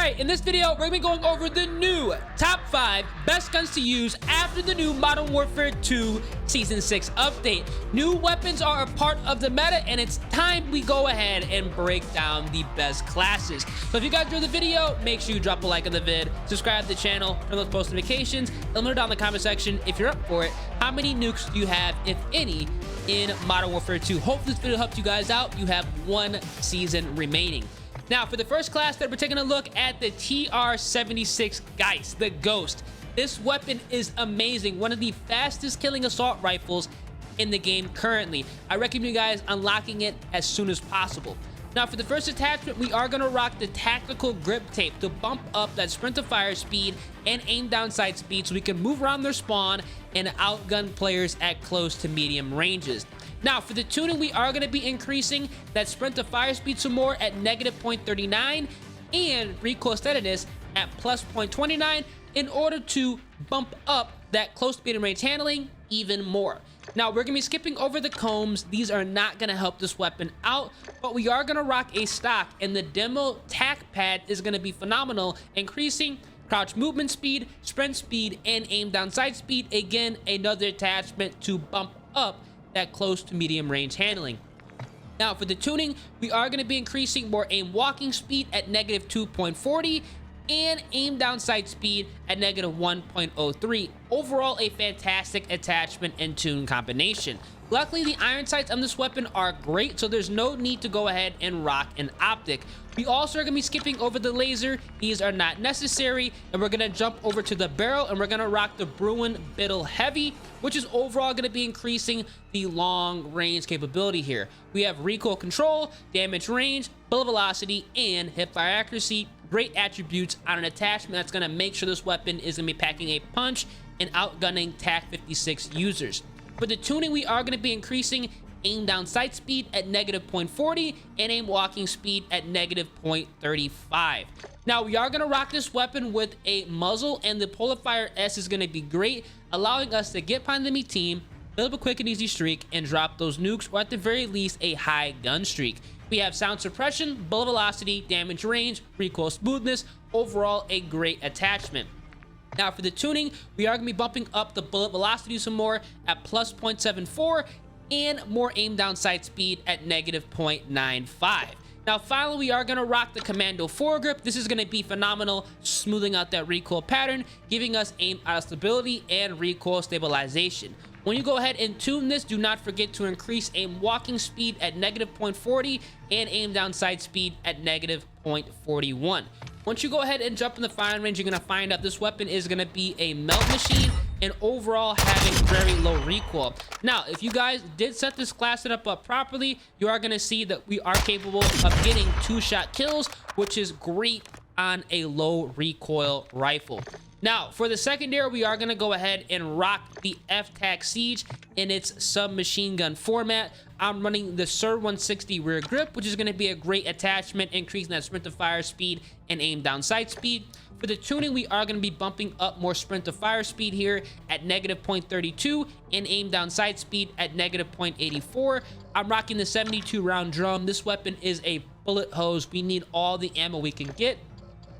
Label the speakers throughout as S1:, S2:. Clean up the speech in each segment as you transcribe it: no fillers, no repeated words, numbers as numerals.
S1: Alright, in this video, we're going to be going over the new top 5 best guns to use after the new Modern Warfare 2 Season 6 update. New weapons are a part of the meta, and it's time we go ahead and break down the best classes. So if you guys enjoyed the video, make sure you drop a like on the vid, subscribe to the channel, turn those post notifications, and let me know down in the comment section if you're up for it. How many nukes do you have, if any, in Modern Warfare 2? Hopefully this video helped you guys out. You have one season remaining. Now, for the first class that we're taking a look at, the TR-76 Geist, the Ghost. This weapon is amazing. One of the fastest killing assault rifles in the game currently. I recommend you guys unlocking it as soon as possible. Now, for the first attachment, we are going to rock the tactical grip tape to bump up that sprint to fire speed and aim down sight speed so we can move around their spawn and outgun players at close to medium ranges. Now, for the tuning, we are going to be increasing that sprint to fire speed some more at negative 0.39 and recoil steadiness at plus 0.29 in order to bump up that close to medium range handling even more. Now, we're going to be skipping over the combs. These are not going to help this weapon out, but we are going to rock a stock, and the demo tac pad is going to be phenomenal, increasing crouch movement speed, sprint speed, and aim down sight speed. Again, another attachment to bump up that close to medium range handling. Now, for the tuning, we are going to be increasing more aim walking speed at negative 2.40 and aim down sight speed at negative 1.03. Overall, a fantastic attachment and tune combination. Luckily, the iron sights on this weapon are great, so there's no need to go ahead and rock an optic. We also are going to be skipping over the laser. These are not necessary, and we're going to jump over to the barrel, and we're going to rock the Bruin Biddle Heavy, which is overall going to be increasing the long range capability here. We have recoil control, damage range, bullet velocity, and hip fire accuracy. Great attributes on an attachment that's going to make sure this weapon is going to be packing a punch and outgunning TAC 56 users. For the tuning, we are going to be increasing aim down sight speed at negative 0.40 and aim walking speed at negative 0.35. Now, we are going to rock this weapon with a muzzle, and the Polarfire S is going to be great, allowing us to get behind the enemy team, build up a quick and easy streak, and drop those nukes, or at the very least, a high gun streak. We have sound suppression, bullet velocity, damage range, recoil smoothness. Overall, a great attachment. Now, for the tuning, we are going to be bumping up the bullet velocity some more at plus 0.74 and more aim down sight speed at negative 0.95. Now, finally, we are going to rock the Commando foregrip. This is going to be phenomenal, smoothing out that recoil pattern, giving us aim out stability and recoil stabilization. When you go ahead and tune this, do not forget to increase aim walking speed at negative 0.40 and aim down sight speed at negative 0.41. Once you go ahead and jump in the firing range, you're going to find out this weapon is going to be a melt machine and overall having very low recoil. Now, if you guys did set this class setup up properly, you are going to see that we are capable of getting 2-shot kills, which is great on a low recoil rifle. Now, for the secondary, we are going to go ahead and rock the F-Tac Siege in its submachine gun format. I'm running the SIR 160 rear grip, which is going to be a great attachment, increasing that sprint to fire speed and aim down sight speed. For the tuning, we are going to be bumping up more sprint to fire speed here at negative 0.32 and aim down sight speed at negative 0.84. I'm rocking the 72 round drum. This weapon is a bullet hose. We need all the ammo we can get.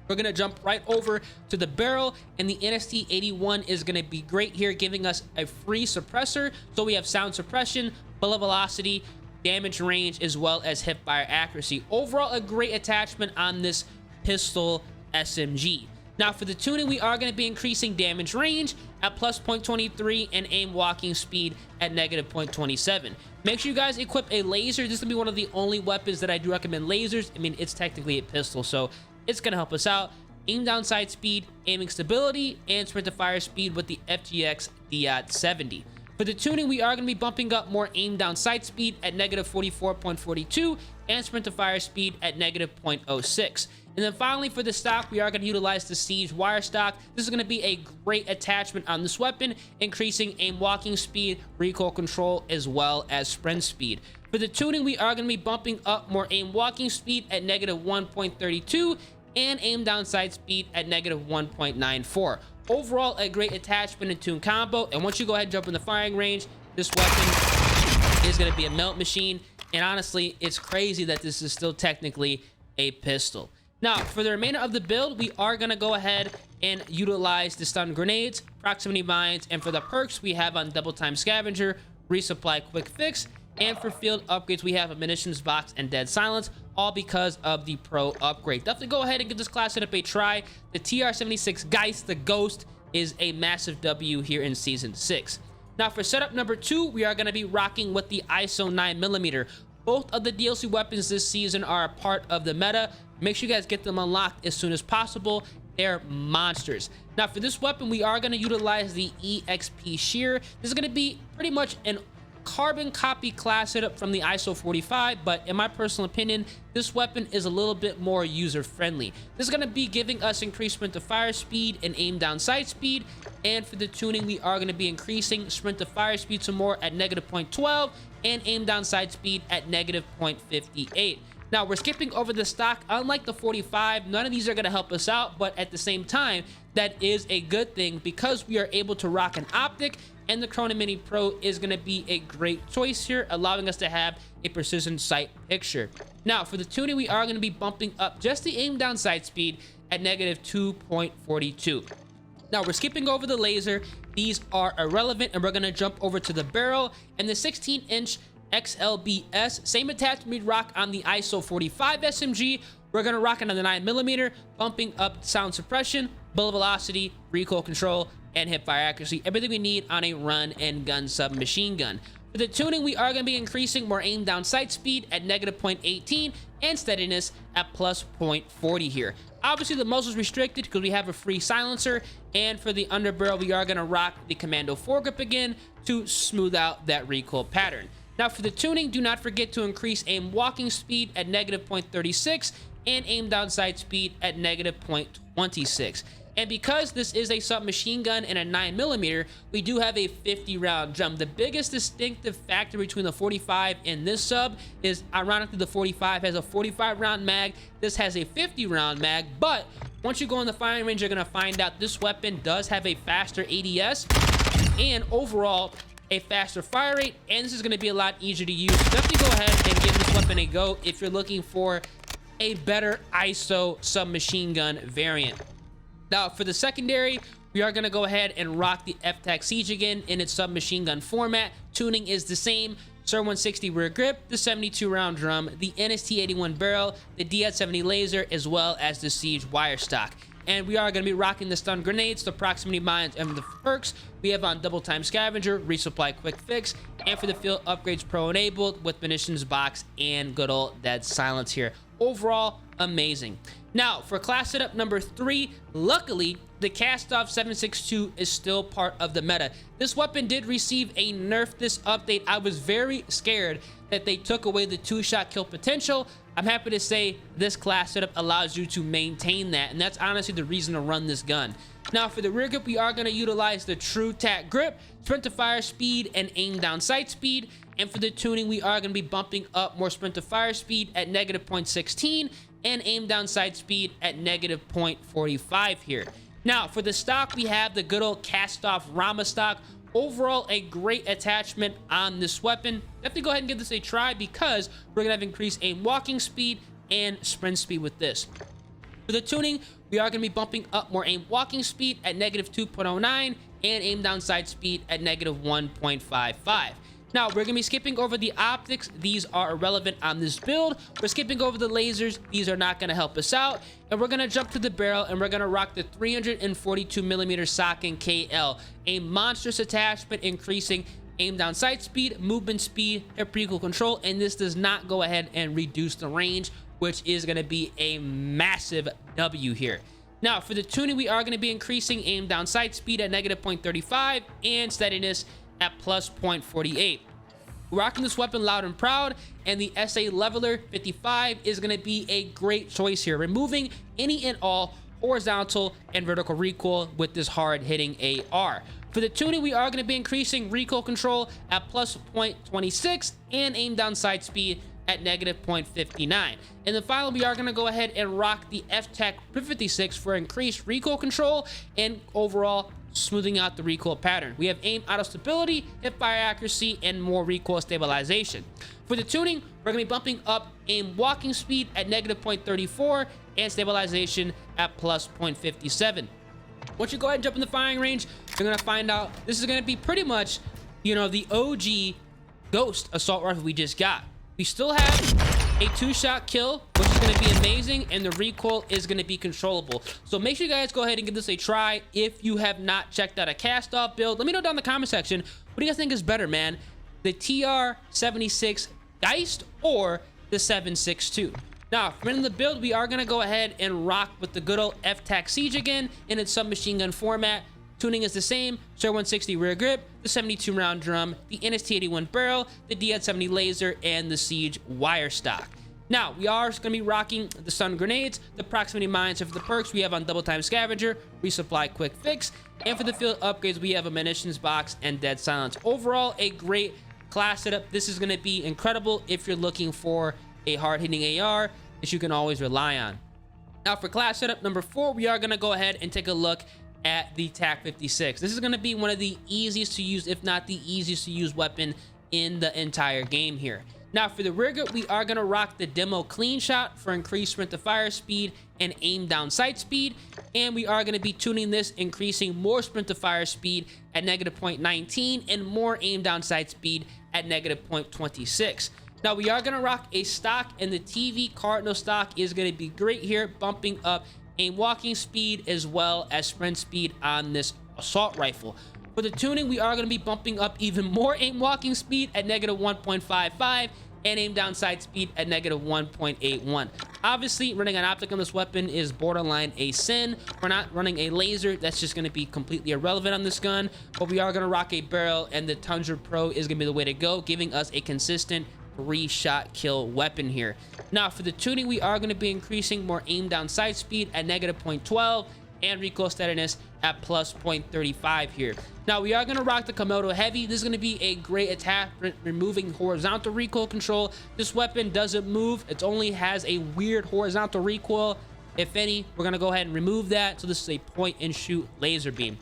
S1: We're going to jump right over to the barrel, and the NST-81 is going to be great here, giving us a free suppressor. So we have sound suppression, bullet velocity, damage range, as well as hip fire accuracy. Overall, a great attachment on this pistol SMG. Now, for the tuning, we are going to be increasing damage range at plus 0.23 and aim walking speed at negative 0.27. Make sure you guys equip a laser. This is going to be one of the only weapons that I do recommend lasers. I mean, it's technically a pistol, so it's going to help us out. Aim down sight speed, aiming stability, and sprint to fire speed with the FGX D-70. For the tuning, we are going to be bumping up more aim down sight speed at negative 44.42 and sprint to fire speed at negative 0.06. And then finally, for the stock, we are going to utilize the Siege wire stock. This is going to be a great attachment on this weapon, increasing aim walking speed, recoil control, as well as sprint speed. For the tuning, we are going to be bumping up more aim walking speed at negative 1.32 and aim down sight speed at negative 1.94. Overall, a great attachment and tune combo. And once you go ahead and jump in the firing range, this weapon is going to be a melt machine. And honestly, it's crazy that this is still technically a pistol. Now, for the remainder of the build, we are going to go ahead and utilize the stun grenades, proximity mines, and for the perks, we have on double time scavenger, resupply quick fix, and for field upgrades, we have a munitions box and dead silence, all because of the pro upgrade. Definitely go ahead and give this class setup a try. The TR-76 Geist, the Ghost, is a massive W here in Season 6. Now, for setup number 2, we are going to be rocking with the ISO 9mm. Both of the DLC weapons this season are a part of the meta. Make sure you guys get them unlocked as soon as possible. They're monsters. Now, for this weapon, we are going to utilize the EXP Shear. This is going to be pretty much an carbon copy class setup from the ISO 45, but in my personal opinion, this weapon is a little bit more user-friendly. This is going to be giving us increased sprint to fire speed and aim down sight speed, and for the tuning, we are going to be increasing sprint to fire speed some more at -0.12 and aim down sight speed at -0.58. Now, we're skipping over the stock. Unlike the 45, none of these are going to help us out, but at the same time, that is a good thing because we are able to rock an optic, and the CRONEN Mini Pro is going to be a great choice here, allowing us to have a precision sight picture. Now, for the tuning, we are going to be bumping up just the aim down sight speed at -2.42. Now, we're skipping over the laser. These are irrelevant, and we're going to jump over to the barrel and the 16-inch XLBS. Same attachment we rock on the ISO 45 SMG. We're going to rock it on the 9mm, bumping up sound suppression, bullet velocity, recoil control, and hip fire accuracy. Everything we need on a run and gun submachine gun. For the tuning, we are going to be increasing more aim down sight speed at -0.18 and steadiness at +0.40 here. Obviously, the muzzle is restricted because we have a free silencer, and for the underbarrel, we are going to rock the Commando foregrip again to smooth out that recoil pattern. Now, for the tuning, do not forget to increase aim walking speed at -0.36 and aim down sight speed at -0.26. And because this is a submachine gun and a 9mm, we do have a 50-round drum. The biggest distinctive factor between the 45 and this sub is, ironically, the 45 has a 45-round mag. This has a 50-round mag, but once you go in the firing range, you're going to find out this weapon does have a faster ADS and overall a faster fire rate, and this is going to be a lot easier to use. Definitely go ahead and give this weapon a go if you're looking for a better ISO submachine gun variant. Now, for the secondary, we are going to go ahead and rock the F-Tac Siege again in its submachine gun format. Tuning is the same. SIR 160 rear grip, the 72-round drum, the NST 81 barrel, the DZ70 laser, as well as the Siege wire stock. And we are going to be rocking the stun grenades, the proximity mines, and the perks. We have on double time scavenger, resupply quick fix, and for the field upgrades pro enabled with munitions box and good old dead silence here. Overall, amazing. Now, for class setup number 3, luckily, the KASTOV 762 is still part of the meta. This weapon did receive a nerf this update. I was very scared that they took away the 2-shot kill potential. I'm happy to say this class setup allows you to maintain that, and that's honestly the reason to run this gun. Now, for the rear grip, we are going to utilize the True Tac grip, sprint to fire speed, and aim down sight speed. And for the tuning, we are going to be bumping up more sprint to fire speed at -0.16 and aim down sight speed at -0.45 here. Now, for the stock, we have the good old KASTOV Rama stock. Overall, a great attachment on this weapon. Definitely go ahead and give this a try because we're going to have increased aim walking speed and sprint speed with this. For the tuning, we are going to be bumping up more aim walking speed at -2.09 and aim down sight speed at -1.55. Now, we're going to be skipping over the optics. These are irrelevant on this build. We're skipping over the lasers. These are not going to help us out. And we're going to jump to the barrel, and we're going to rock the 342mm Socken KL, a monstrous attachment increasing aim down sight speed, movement speed, hip recoil control, and this does not go ahead and reduce the range, which is going to be a massive W here. Now, for the tuning, we are going to be increasing aim down sight speed at -0.35 and steadiness at +0.48. We're rocking this weapon loud and proud, and the SA Leveler 55 is going to be a great choice here, removing any and all horizontal and vertical recoil with this hard-hitting AR. For the tuning, we are going to be increasing recoil control at +0.26 and aim down sight speed at -0.59. And then finally, we are going to go ahead and rock the F-Tac 56 for increased recoil control and overall smoothing out the recoil pattern. We have aim auto stability, hip fire accuracy, and more recoil stabilization. For the tuning, we're going to be bumping up aim walking speed at -0.34 and stabilization at plus 0.57. Once you go ahead and jump in the firing range, you're gonna find out this is gonna be pretty much, you know, the OG Ghost assault rifle we just got. We still have a 2-shot kill, which is going to be amazing, and the recoil is going to be controllable. So make sure you guys go ahead and give this a try. If you have not checked out a KASTOV build, let me know down in the comment section, what do you guys think is better, man? The TR-76 Geist or the 7.62? Now, for in the build, we are going to go ahead and rock with the good old F-Tac Siege again in its submachine gun format. Tuning is the same: Sir 160 rear grip, the 72 round drum, the NST81 barrel, the DZ70 laser, and the Siege wire stock. Now, we are going to be rocking the stun grenades, the proximity mines, and for the perks, we have on double time scavenger, resupply quick fix, and for the field upgrades, we have a munitions box and dead silence. Overall, a great class setup. This is going to be incredible if you're looking for a hard-hitting AR that you can always rely on. Now, for class setup number 4, we are going to go ahead and take a look at the TAC-56. This is going to be one of the easiest to use, if not the easiest to use weapon in the entire game here. Now, for the rear grip, we are going to rock the demo clean shot for increased sprint to fire speed and aim down sight speed, and we are going to be tuning this, increasing more sprint to fire speed at negative 0.19 and more aim down sight speed at negative 0.26. Now, we are going to rock a stock, and the TV Cardinal stock is going to be great here, bumping up aim walking speed as well as sprint speed on this assault rifle. For the tuning, we are going to be bumping up even more aim walking speed at negative 1.55 and aim down sight speed at negative 1.81. Obviously, running an optic on this weapon is borderline a sin. We're not running a laser. That's just going to be completely irrelevant on this gun, but we are going to rock a barrel, and the Tundra Pro is going to be the way to go, giving us a consistent 3-shot kill weapon here. Now, for the tuning, we are going to be increasing more aim down sight speed at negative 0.12 and recoil steadiness at plus 0.35 here. Now, we are going to rock the Komodo Heavy. This is going to be a great attack for removing horizontal recoil control. This weapon doesn't move. It only has a weird horizontal recoil. If any, we're going to go ahead and remove that. So this is a point and shoot laser beam.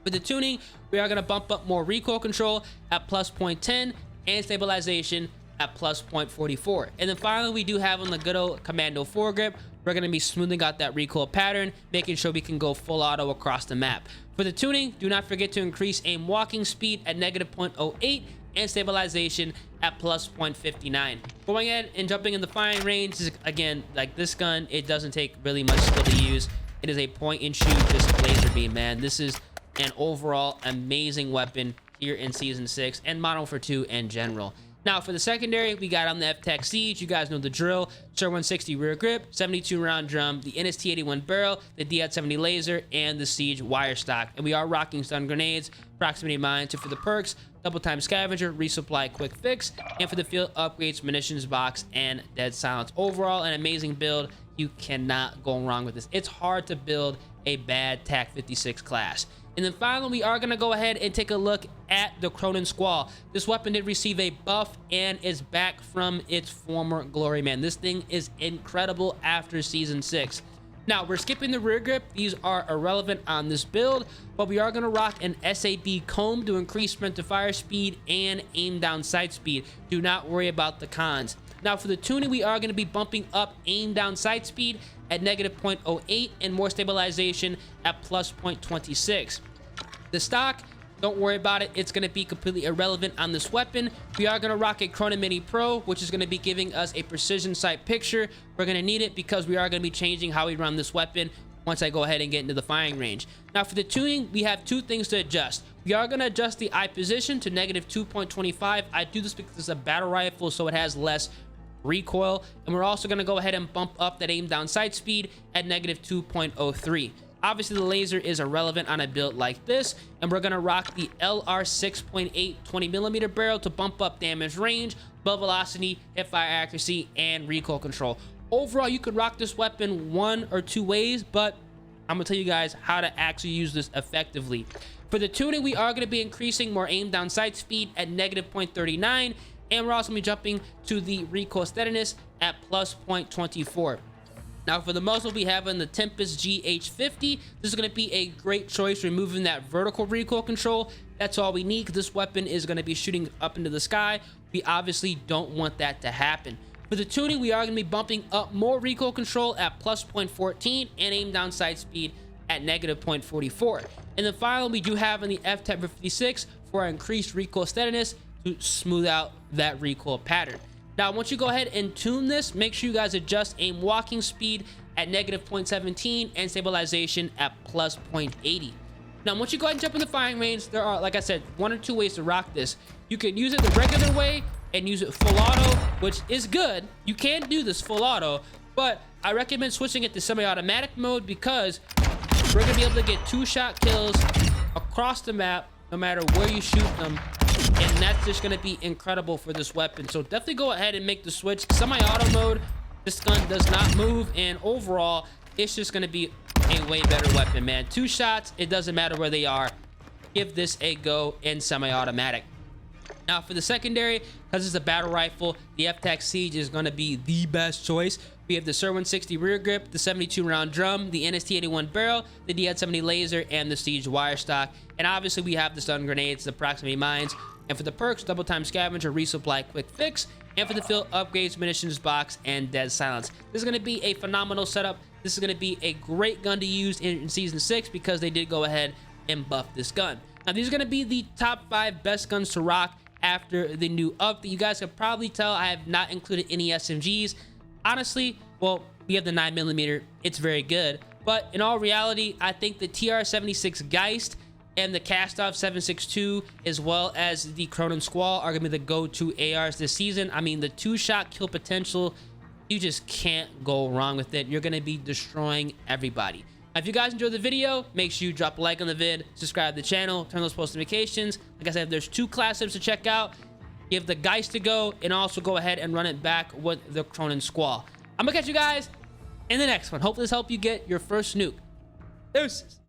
S1: For the tuning, we are going to bump up more recoil control at plus 0.10 and stabilization at plus 0.44. And then finally, we do have on the good old Commando foregrip, we're going to be smoothing out that recoil pattern, making sure we can go full auto across the map. For the tuning, do not forget to increase aim walking speed at negative 0.08 and stabilization at plus 0.59. Going ahead and jumping in the firing range is, again, like this gun, it doesn't take really much skill to use. It is a point and shoot, just laser beam, man. This is an overall amazing weapon here in Season 6 and Modern Warfare 2 in general. Now, for the secondary, we got on the F-Tac Siege. You guys know the drill. Sir 160 rear grip, 72 round drum, the NST81 barrel, the DZ70 laser, and the Siege wire stock. And we are rocking stun grenades, proximity mines, and for the perks, double time scavenger, resupply quick fix, and for the field upgrades, munitions box, and dead silence. Overall, an amazing build. You cannot go wrong with this. It's hard to build a bad TAC-56 class. And then finally, we are going to go ahead and take a look at the CRONEN SQUALL. This weapon did receive a buff and is back from its former glory, man. This thing is incredible after Season 6. Now, we're skipping the rear grip. These are irrelevant on this build, but we are going to rock an SAB comb to increase sprint to fire speed and aim down sight speed. Do not worry about the cons. Now, for the tuning, we are going to be bumping up aim down sight speed at negative 0.08 and more stabilization at plus 0.26. The stock, don't worry about it. It's going to be completely irrelevant on this weapon. We are going to rock a CRONEN Mini Pro, which is going to be giving us a precision sight picture. We're going to need it because we are going to be changing how we run this weapon once I go ahead and get into the firing range. Now, for the tuning, we have two things to adjust. We are going to adjust the eye position to negative 2.25. I do this because it's a battle rifle, so it has less recoil, and we're also going to go ahead and bump up that aim down sight speed at negative 2.03. Obviously, the laser is irrelevant on a build like this, and we're going to rock the LR 6.8 20mm barrel to bump up damage range, build velocity, hip fire accuracy, and recoil control. Overall, you could rock this weapon one or two ways, but I'm going to tell you guys how to actually use this effectively. For the tuning, we are going to be increasing more aim down sight speed at negative 0.39, and we're also going to be jumping to the recoil steadiness at plus 0.24. Now, for the muzzle, we have in the Tempest GH50. This is going to be a great choice, removing that vertical recoil control. That's all we need, because this weapon is going to be shooting up into the sky. We obviously don't want that to happen. For the tuning, we are going to be bumping up more recoil control at plus 0.14 and aim down sight speed at negative 0.44. And then finally, we do have in the F-Type for 56 for our increased recoil steadiness to smooth out that recoil pattern. Now, once you go ahead and tune this, make sure you guys adjust aim walking speed at negative 0.17 and stabilization at plus 0.80. Now, once you go ahead and jump in the firing range, there are, like I said, 1 or 2 ways to rock this. You can use it the regular way and use it full auto, which is good. You can do this full auto, but I recommend switching it to semi-automatic mode because we're gonna be able to get 2-shot kills across the map no matter where you shoot them, and that's just gonna be incredible for this weapon. So definitely go ahead and make the switch. Semi-auto mode, this gun does not move, and overall it's just gonna be a way better weapon, man. 2 shots, it doesn't matter where they are. Give this a go in semi-automatic. Now for the secondary, because it's a battle rifle, the F-Tac Siege is going to be the best choice. We have the SIR 160 rear grip, the 72 round drum, the NST 81 barrel, the DD 70 laser, and the Siege wire stock. And obviously we have the stun grenades, the proximity mines. And for the perks, double time scavenger, resupply, quick fix. And for the field upgrades, munitions box, and dead silence. This is going to be a phenomenal setup. This is going to be a great gun to use in season 6 because they did go ahead and buff this gun. Now these are going to be the top 5 best guns to rock after the new update. You guys can probably tell I have not included any SMGs. Honestly, well, we have the 9mm. It's very good. But in all reality, I think the TR-76 Geist and the KASTOV 7.62 as well as the CRONEN SQUALL are going to be the go-to ARs this season. I mean, the 2-shot kill potential, you just can't go wrong with it. You're going to be destroying everybody. Now, if you guys enjoyed the video, make sure you drop a like on the vid, subscribe to the channel, turn those post notifications. Like I said, there's 2 class tips to check out. Give the Geist a go, and also go ahead and run it back with the CRONEN SQUALL. I'm gonna catch you guys in the next one. Hopefully this helped you get your first nuke. Deuces.